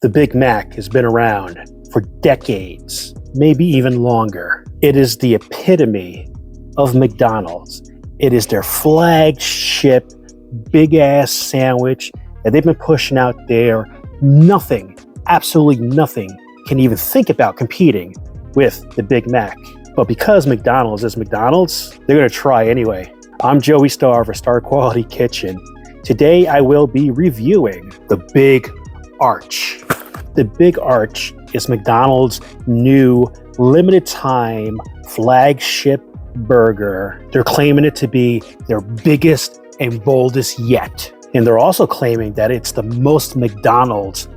The Big Mac has been around for decades, maybe even longer. It is the epitome of McDonald's. It is their flagship big ass sandwich that they've been pushing out there. Nothing, absolutely nothing can even think about competing with the Big Mac. But because McDonald's is McDonald's, they're gonna try anyway. I'm Joey Starr for Star Quality Kitchen. Today I will be reviewing the BigArch. The BigArch is McDonald's new limited time flagship burger. They're claiming it to be their biggest and boldest yet. And they're also claiming that it's the most McDonald's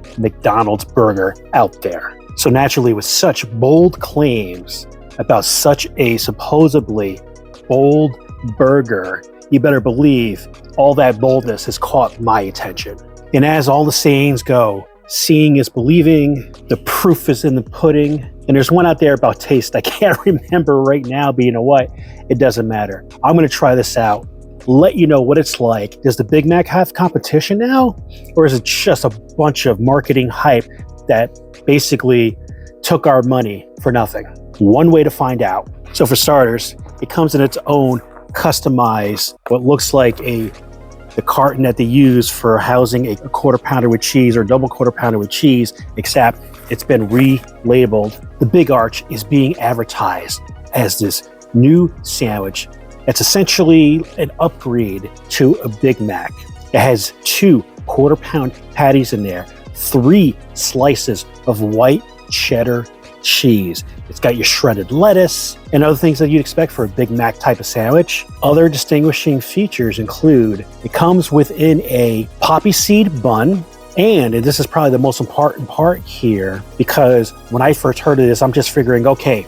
burger out there. So naturally, with such bold claims about such a supposedly bold burger, you better believe all that boldness has caught my attention. And as all the sayings go, seeing is believing, the proof is in the pudding. And there's one out there about taste I can't remember right now, but you know what? It doesn't matter. I'm gonna try this out, let you know what it's like. Does the Big Mac have competition now? Or is it just a bunch of marketing hype that basically took our money for nothing? One way to find out. So for starters, it comes in its own customized, what looks like the carton that they use for housing a quarter pounder with cheese or double quarter pounder with cheese, except it's been relabeled. The BigArch is being advertised as this new sandwich that's essentially an upgrade to a Big Mac. It has 2 quarter pound patties in there, 3 slices of white cheddar cheese. It's got your shredded lettuce and other things that you'd expect for a Big Mac type of sandwich. Other distinguishing features include it comes within a poppy seed bun. And this is probably the most important part here, because when I first heard of this, I'm just figuring, okay,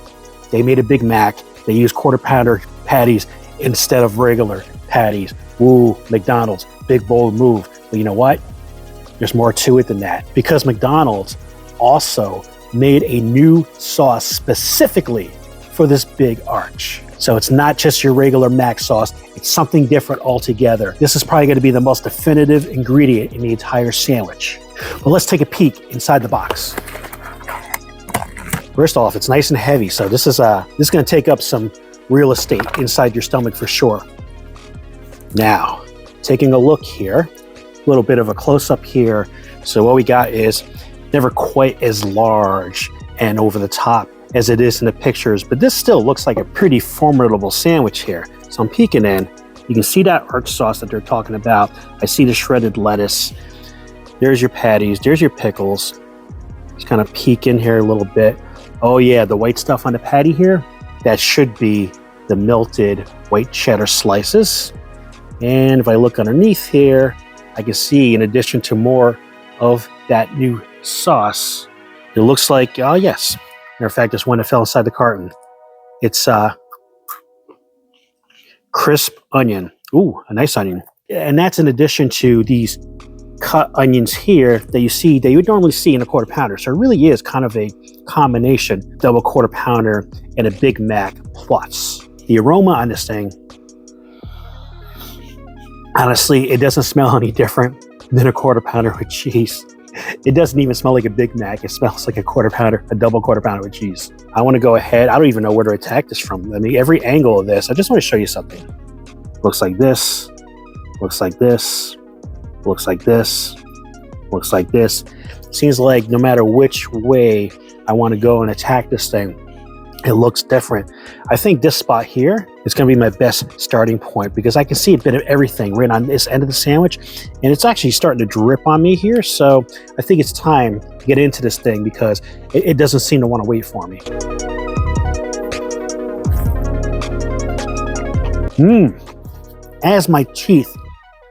they made a Big Mac. They use quarter pounder patties instead of regular patties. Ooh, McDonald's, big bold move. But you know what? There's more to it than that, because McDonald's also made a new sauce specifically for this BigArch. So it's not just your regular Mac sauce, it's something different altogether. This is probably gonna be the most definitive ingredient in the entire sandwich. But let's take a peek inside the box. First off, it's nice and heavy, so this is gonna take up some real estate inside your stomach for sure. Now, taking a look here, a little bit of a close-up here. So what we got is never quite as large and over the top as it is in the pictures, but this still looks like a pretty formidable sandwich here. So I'm peeking in. You can see that arch sauce that they're talking about. I see the shredded lettuce. There's your patties. There's your pickles. Just kind of peek in here a little bit. Oh yeah, the white stuff on the patty here, that should be the melted white cheddar slices. And if I look underneath here, I can see, in addition to more of that new sauce, it looks like, oh yes, matter of fact, there's one that fell inside the carton. It's crisp onion. Ooh, a nice onion. And that's in addition to these cut onions here that you see, that you would normally see in a quarter pounder. So it really is kind of a combination double quarter pounder and a Big Mac plus. The aroma on this thing, honestly, it doesn't smell any different than a quarter pounder with cheese. It doesn't even smell like a Big Mac. It smells like a quarter pounder, a double quarter pounder with cheese. I want to go ahead. I don't even know where to attack this from. I mean, every angle of this, I just want to show you something. Looks like this, looks like this, looks like this, looks like this. Seems like no matter which way I want to go and attack this thing, it looks different. I think this spot here is going to be my best starting point, because I can see a bit of everything right on this end of the sandwich, and it's actually starting to drip on me here. So I think it's time to get into this thing, because it doesn't seem to want to wait for me. As my teeth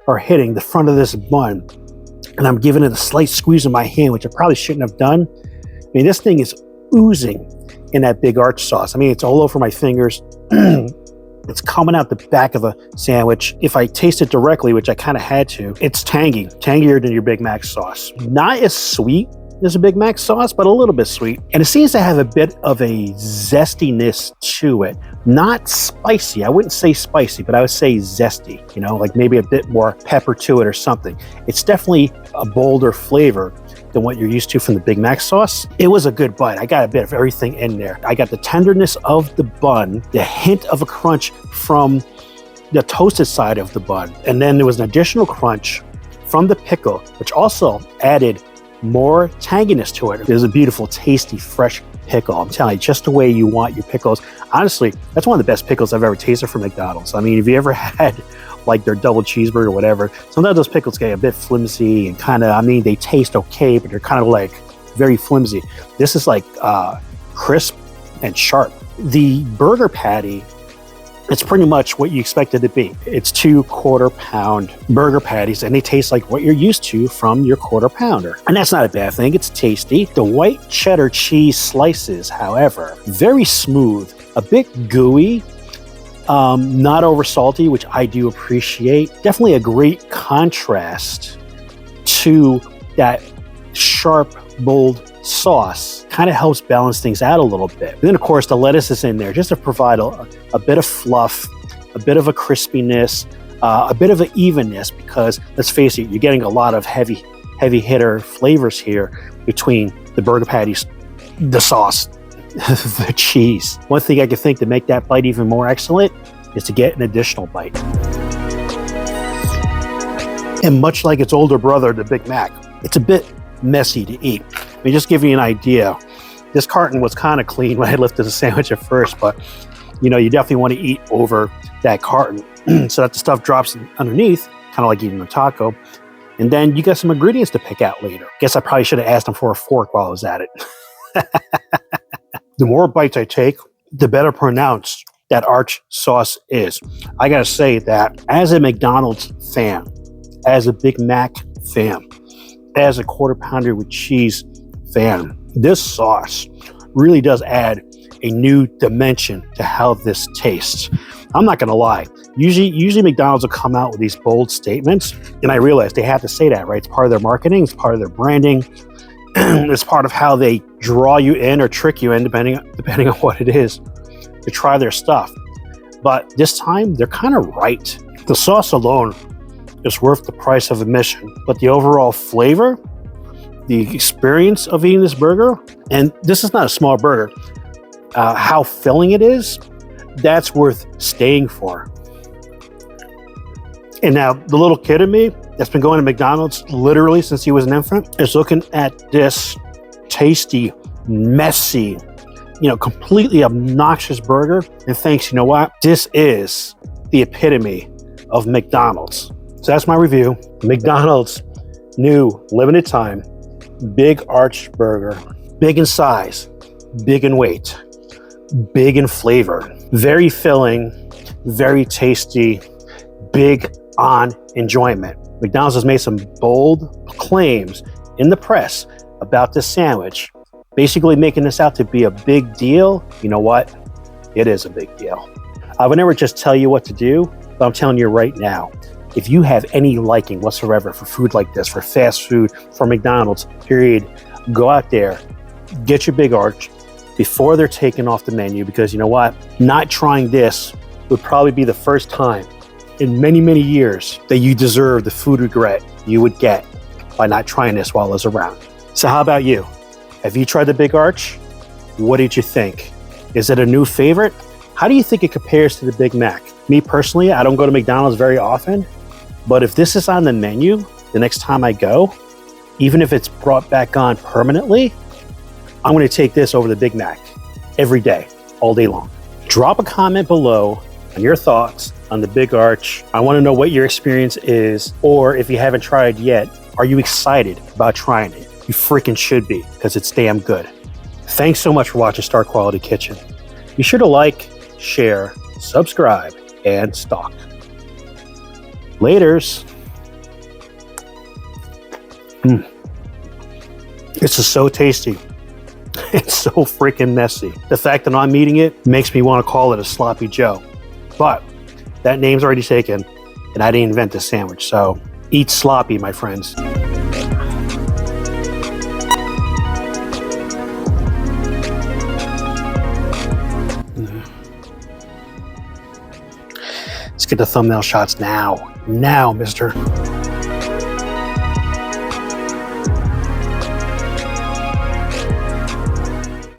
are hitting the front of this bun, and I'm giving it a slight squeeze in my hand, which I probably shouldn't have done. I mean, this thing is oozing in that BigArch sauce. I mean, it's all over my fingers. It's coming out the back of the sandwich. If I taste it directly, which I kind of had to, it's tangy, tangier than your Big Mac sauce. Not as sweet as a Big Mac sauce, but a little bit sweet. And it seems to have a bit of a zestiness to it. Not spicy. I wouldn't say spicy, but I would say zesty, you know, like maybe a bit more pepper to it or something. It's definitely a bolder flavor than what you're used to from the Big Mac sauce. It was a good bite. I got a bit of everything in there. I got the tenderness of the bun, the hint of a crunch from the toasted side of the bun, and then there was an additional crunch from the pickle, which also added more tanginess to it. There's a beautiful, tasty, fresh pickle. I'm telling you, just the way you want your pickles. Honestly, that's one of the best pickles I've ever tasted from McDonald's. I mean, if you ever had like their double cheeseburger or whatever, sometimes those pickles get a bit flimsy and kind of, I mean, they taste okay, but they're kind of like very flimsy. This is like crisp and sharp. The burger patty, it's pretty much what you expect it to be. It's 2 quarter-pound burger patties, and they taste like what you're used to from your quarter pounder. And that's not a bad thing, it's tasty. The white cheddar cheese slices, however, very smooth, a bit gooey, not over salty, which I do appreciate. Definitely a great contrast to that sharp, bold sauce. Kind of helps balance things out a little bit. And then of course the lettuce is in there just to provide a bit of fluff, a bit of a crispiness, a bit of an evenness, because let's face it, you're getting a lot of heavy hitter flavors here between the burger patties, the sauce, the cheese. One thing I could think to make that bite even more excellent is to get an additional bite. And much like its older brother, the Big Mac, it's a bit messy to eat. Let me just give you an idea. This carton was kind of clean when I lifted the sandwich at first, but you know, you definitely want to eat over that carton so that the stuff drops underneath, kind of like eating a taco. And then you got some ingredients to pick out later. Guess I probably should have asked him for a fork while I was at it. The more bites I take, the better pronounced that Arch sauce is. I gotta say that as a McDonald's fan, as a Big Mac fan, as a quarter pounder with cheese fan, this sauce really does add a new dimension to how this tastes. I'm not gonna lie. Usually McDonald's will come out with these bold statements, and I realize they have to say that, right? It's part of their marketing, it's part of their branding, it's part of how they draw you in or trick you in, depending on what it is, to try their stuff. But this time, they're kind of right. The sauce alone is worth the price of admission, but the overall flavor, the experience of eating this burger, and this is not a small burger, how filling it is, that's worth staying for. And now the little kid in me that's been going to McDonald's literally since he was an infant is looking at this tasty, messy, completely obnoxious burger and thinks, you know what? This is the epitome of McDonald's. So that's my review. McDonald's new limited time Big Arch burger. Big in size, big in weight, big in flavor, very filling, very tasty, big on enjoyment. McDonald's has made some bold claims in the press about this sandwich, basically making this out to be a big deal. You know what? It is a big deal. I would never just tell you what to do, but I'm telling you right now, if you have any liking whatsoever for food like this, for fast food, for McDonald's, period, go out there, get your Big Arch before they're taken off the menu, because you know what? Not trying this would probably be the first time in many, many years that you deserve the food regret you would get by not trying this while it's around. So how about you? Have you tried the Big Arch? What did you think? Is it a new favorite? How do you think it compares to the Big Mac? Me personally, I don't go to McDonald's very often, but if this is on the menu the next time I go, even if it's brought back on permanently, I'm going to take this over the Big Mac every day, all day long. Drop a comment below on your thoughts on the Big Arch. I want to know what your experience is, or if you haven't tried yet, are you excited about trying it? You freaking should be, because it's damn good. Thanks so much for watching Star Quality Kitchen. Be sure to like, share, subscribe, and stalk. Laters. This is so tasty. It's so freaking messy. The fact that I'm eating it makes me want to call it a sloppy Joe. But that name's already taken, and I didn't invent this sandwich, so eat sloppy, my friends. Let's get the thumbnail shots now. Now, mister.